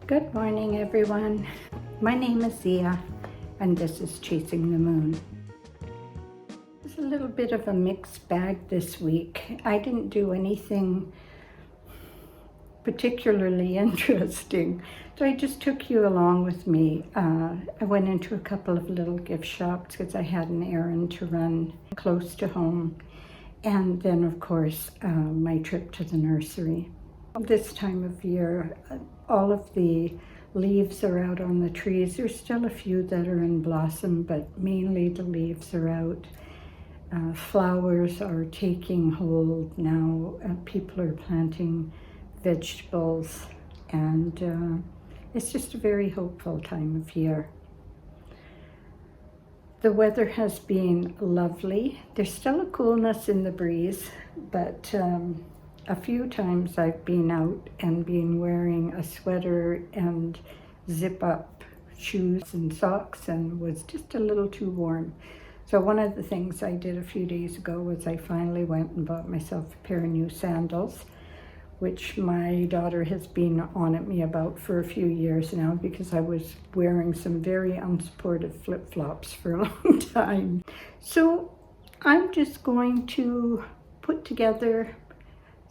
Good morning, everyone. My name is Zia, and this is Chasing the Moon. It's a little bit of a mixed bag this week. I didn't do anything particularly interesting, so I just took you along with me. I went into a couple of little gift shops because I had an errand to run close to home, and then, of course, my trip to the nursery. This time of year, all of the leaves are out on the trees. There's still a few that are in blossom, but mainly the leaves are out. Flowers are taking hold now. People are planting vegetables, and it's just a very hopeful time of year. The weather has been lovely. There's still a coolness in the breeze, but a few times I've been out and been wearing a sweater and zip-up shoes and socks and was just a little too warm. So one of the things I did a few days ago was I finally went and bought myself a pair of new sandals, which my daughter has been on at me about for a few years now because I was wearing some very unsupportive flip-flops for a long time. So I'm just going to put together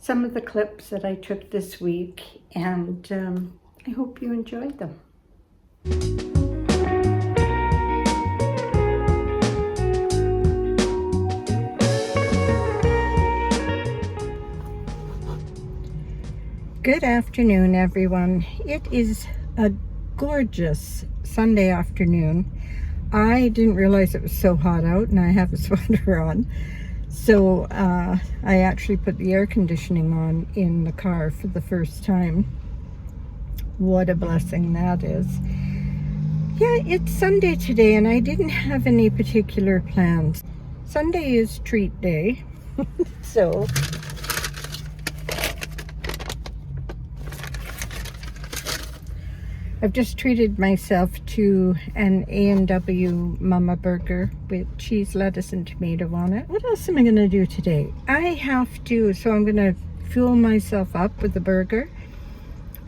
some of the clips that I took this week, and I hope you enjoyed them. Good afternoon, everyone. It is a gorgeous Sunday afternoon. I didn't realize it was so hot out, and I have a sweater on. So I actually put the air conditioning on in the car for the first time. What a blessing that is. Yeah, it's Sunday today, and I didn't have any particular plans. Sunday is treat day, so I've just treated myself to an A&W Mama burger with cheese, lettuce, and tomato on it. What else am I going to do today? I'm going to fuel myself up with the burger.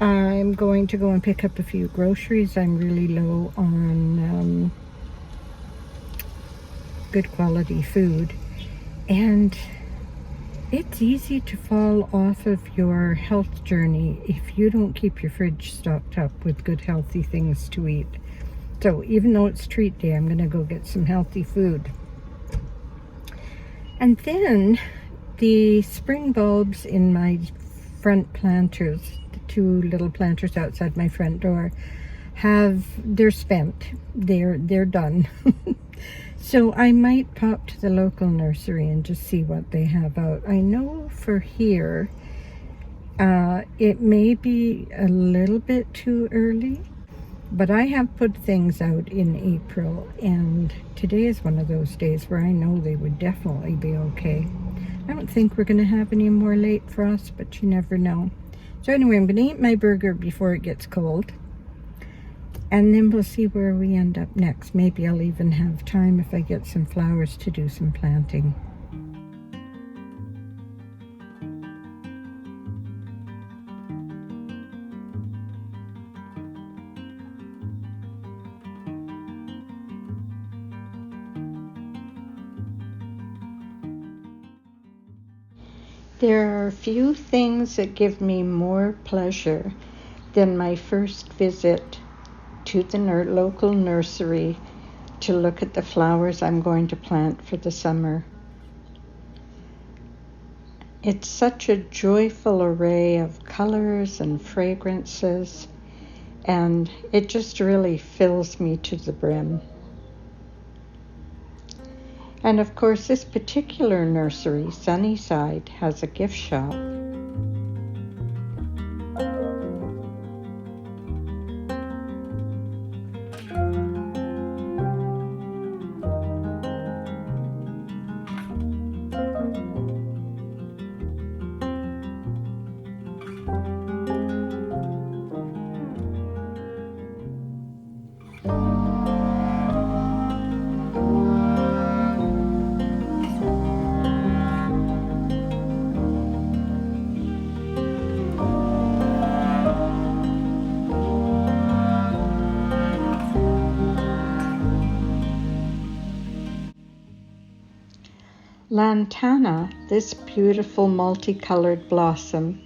I'm going to go and pick up a few groceries. I'm really low on good quality food. And it's easy to fall off of your health journey if you don't keep your fridge stocked up with good healthy things to eat. So even though it's treat day, I'm going to go get some healthy food. And then the spring bulbs in my front planters, the two little planters outside my front door, they're spent. They're done. So I might pop to the local nursery and just see what they have out. I know for here, it may be a little bit too early, but I have put things out in April, and today is one of those days where I know they would definitely be okay. I don't think we're going to have any more late frost, but you never know. So anyway, I'm going to eat my burger before it gets cold. And then we'll see where we end up next. Maybe I'll even have time if I get some flowers to do some planting. There are few things that give me more pleasure than my first visit to the local nursery to look at the flowers I'm going to plant for the summer. It's such a joyful array of colors and fragrances, and it just really fills me to the brim. And of course, this particular nursery, Sunnyside, has a gift shop. Lantana, this beautiful multicolored blossom,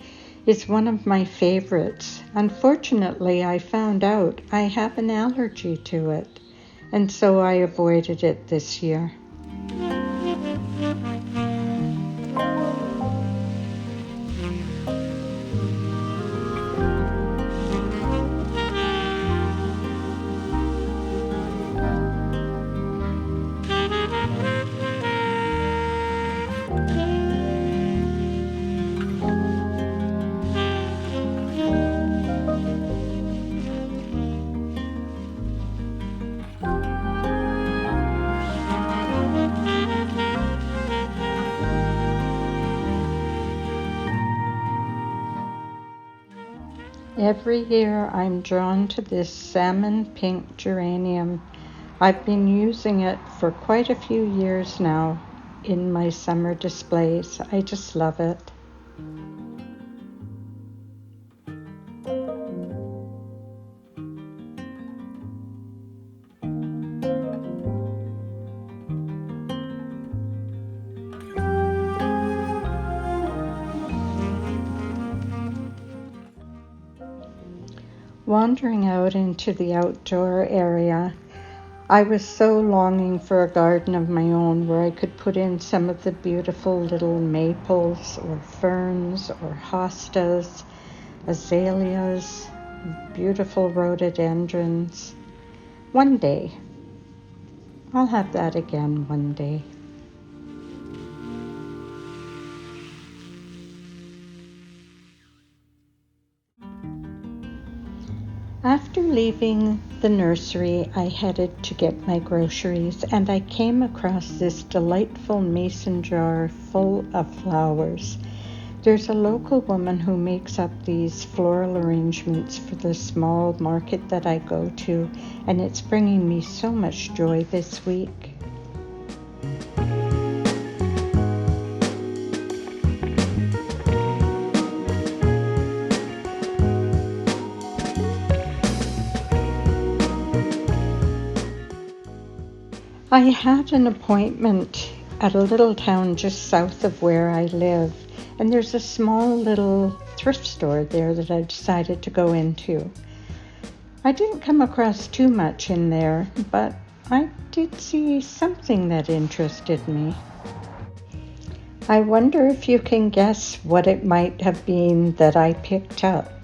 is one of my favorites. Unfortunately, I found out I have an allergy to it, and so I avoided it this year. Every year I'm drawn to this salmon pink geranium. I've been using it for quite a few years now in my summer displays. I just love it. Wandering out into the outdoor area, I was so longing for a garden of my own where I could put in some of the beautiful little maples or ferns or hostas, azaleas, beautiful rhododendrons. One day. I'll have that again one day. After leaving the nursery, I headed to get my groceries, and I came across this delightful mason jar full of flowers. There's a local woman who makes up these floral arrangements for the small market that I go to, and it's bringing me so much joy this week. I had an appointment at a little town just south of where I live, and there's a small little thrift store there that I decided to go into. I didn't come across too much in there, but I did see something that interested me. I wonder if you can guess what it might have been that I picked up.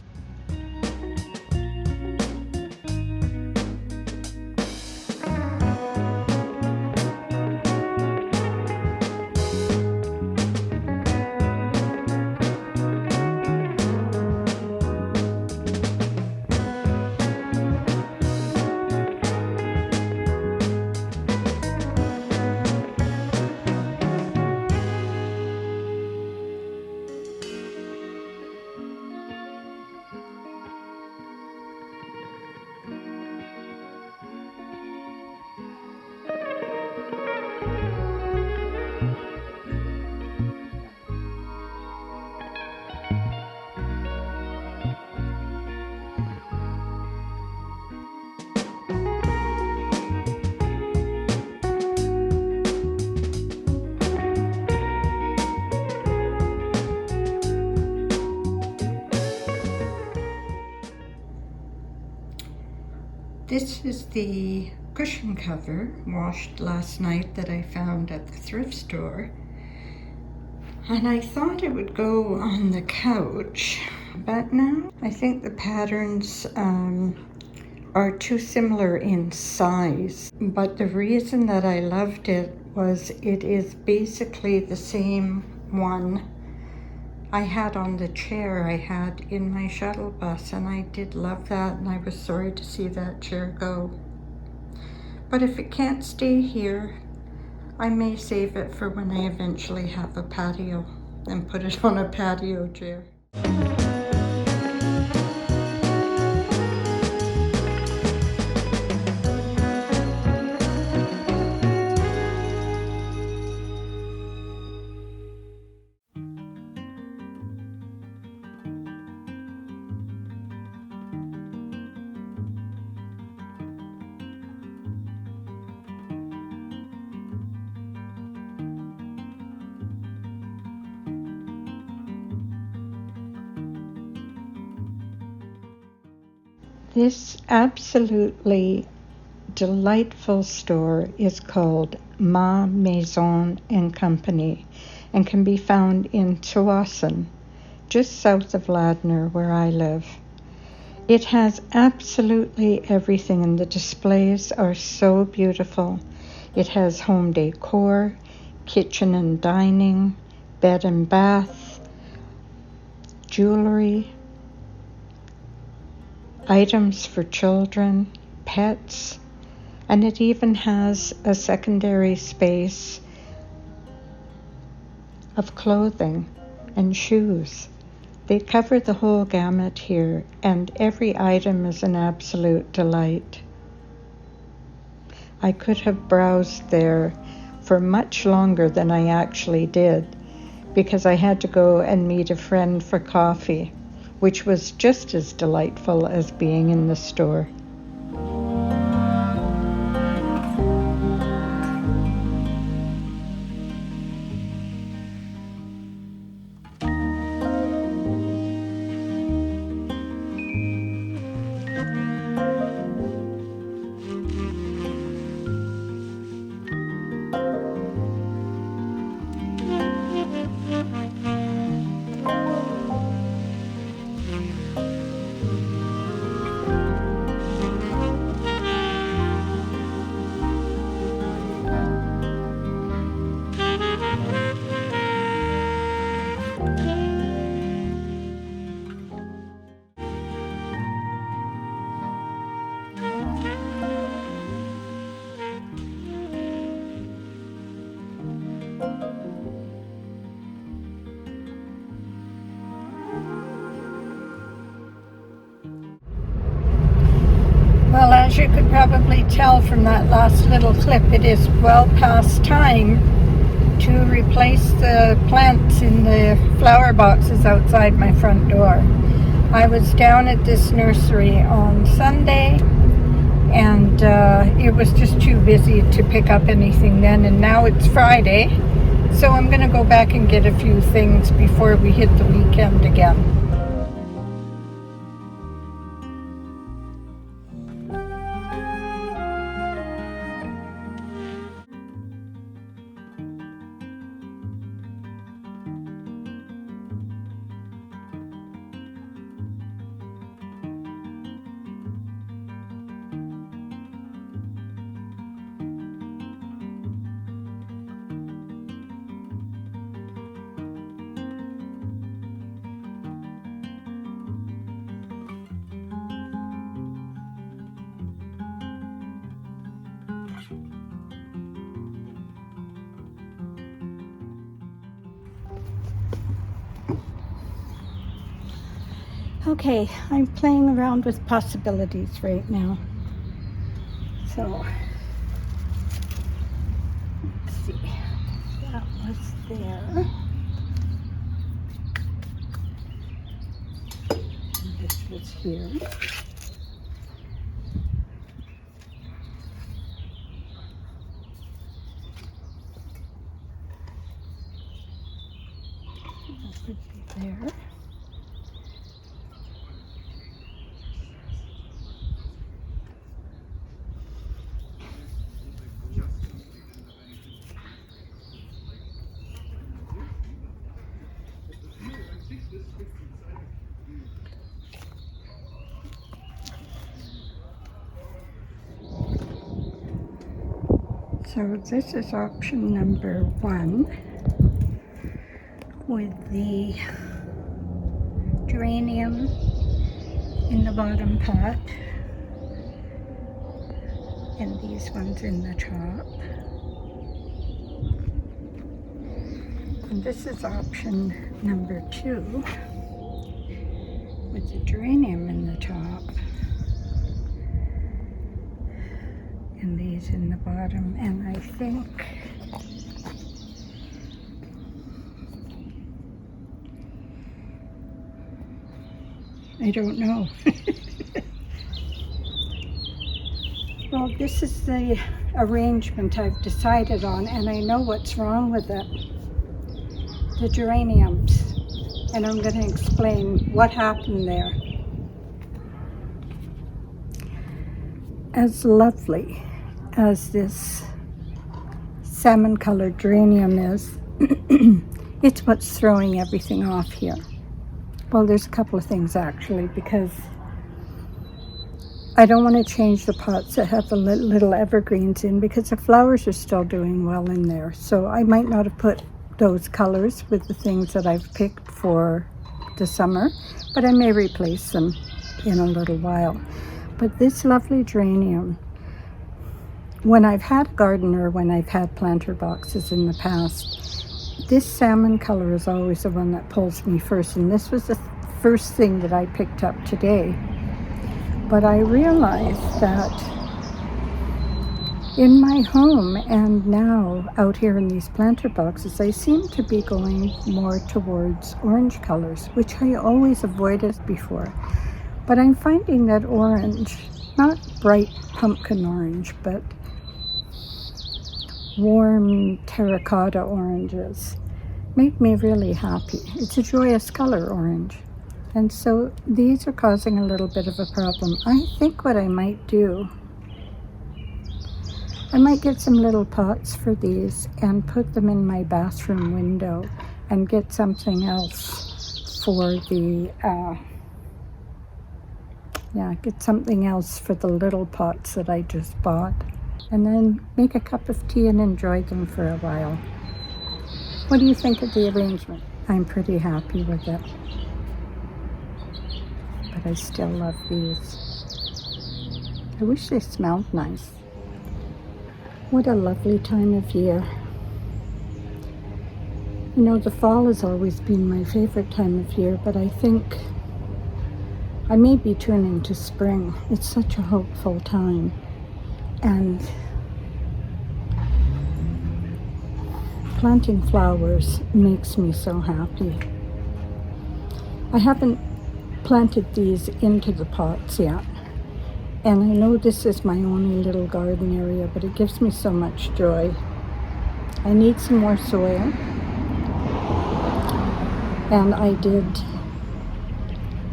This is the cushion cover washed last night that I found at the thrift store. And I thought it would go on the couch, but no, I think the patterns are too similar in size. But the reason that I loved it was it is basically the same one I had on the chair I had in my shuttle bus, and I did love that, and I was sorry to see that chair go. But if it can't stay here, I may save it for when I eventually have a patio and put it on a patio chair. This absolutely delightful store is called Ma Maison and Company and can be found in Tsawwassen, just south of Ladner, where I live. It has absolutely everything, and the displays are so beautiful. It has home decor, kitchen and dining, bed and bath, jewelry, items for children, pets, and it even has a secondary space of clothing and shoes. They cover the whole gamut here, and every item is an absolute delight. I could have browsed there for much longer than I actually did, because I had to go and meet a friend for coffee, which was just as delightful as being in the store. Well, as you could probably tell from that last little clip, it is well past time to replace the plants in the flower boxes outside my front door. I was down at this nursery on Sunday, and it was just too busy to pick up anything then, and now it's Friday, so I'm going to go back and get a few things before we hit the weekend again. Okay, I'm playing around with possibilities right now. So, let's see. That was there. And this was here. That would be there. So this is option number 1 with the geranium in the bottom pot and these ones in the top. And this is option number 2 with the geranium in the top and these in the bottom. And I think I don't know. Well, this is the arrangement I've decided on, and I know what's wrong with it. The geraniums. And I'm going to explain what happened there. as lovely as this salmon colored geranium is, it's what's throwing everything off here. Well, there's a couple of things actually, because I don't want to change the pots that have the little evergreens in, because the flowers are still doing well in there. So I might not have put those colors with the things that I've picked for the summer, but I may replace them in a little while. But this lovely geranium, when I've had gardener, when I've had planter boxes in the past, this salmon color is always the one that pulls me first, and this was the first thing that I picked up today. But I realized that in my home and now out here in these planter boxes, I seem to be going more towards orange colors, which I always avoided before. But I'm finding that orange, not bright pumpkin orange, but warm terracotta oranges, make me really happy. It's a joyous color, orange. And so these are causing a little bit of a problem. I think what I might do, I might get some little pots for these and put them in my bathroom window, and get something else for the, get something else for the little pots that I just bought. And then make a cup of tea and enjoy them for a while. What do you think of the arrangement? I'm pretty happy with it. But I still love these. I wish they smelled nice. What a lovely time of year. You know, the fall has always been my favorite time of year, but I think I may be turning to spring. It's such a hopeful time. And planting flowers makes me so happy. I haven't planted these into the pots yet, and I know this is my only little garden area, but it gives me so much joy. I need some more soil, and I did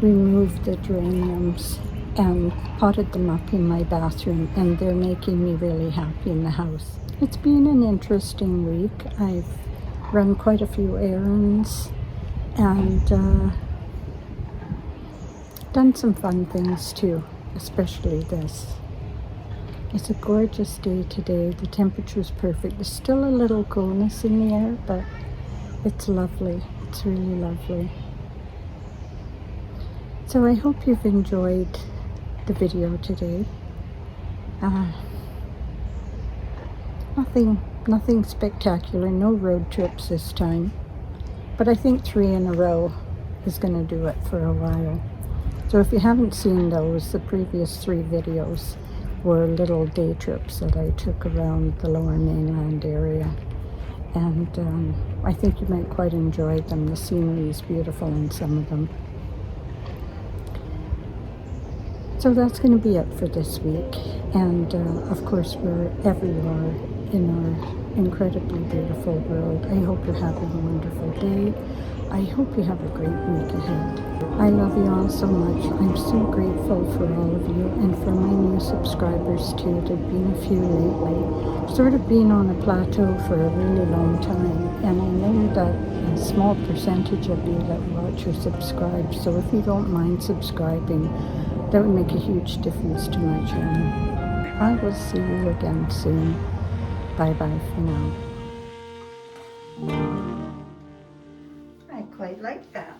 remove the geraniums and potted them up in my bathroom, and they're making me really happy in the house. It's been an interesting week. I've run quite a few errands and done some fun things too, especially this. It's a gorgeous day today. The temperature's perfect. There's still a little coolness in the air, but it's lovely. It's really lovely. So I hope you've enjoyed the video today. Nothing spectacular, no road trips this time. But I think 3 in a row is going to do it for a while. So if you haven't seen those, the previous 3 videos were little day trips that I took around the Lower Mainland area. And I think you might quite enjoy them. The scenery is beautiful in some of them. So that's going to be it for this week. And of course, wherever you are in our incredibly beautiful world, I hope you're having a wonderful day. I hope you have a great week ahead. I love you all so much. I'm so grateful for all of you, and for my new subscribers too. There have been a few lately. I've sort of been on a plateau for a really long time, and I know that a small percentage of you that watch are subscribed. So if you don't mind subscribing, that would make a huge difference to my channel. I will see you again soon. Bye bye for now. I quite like that.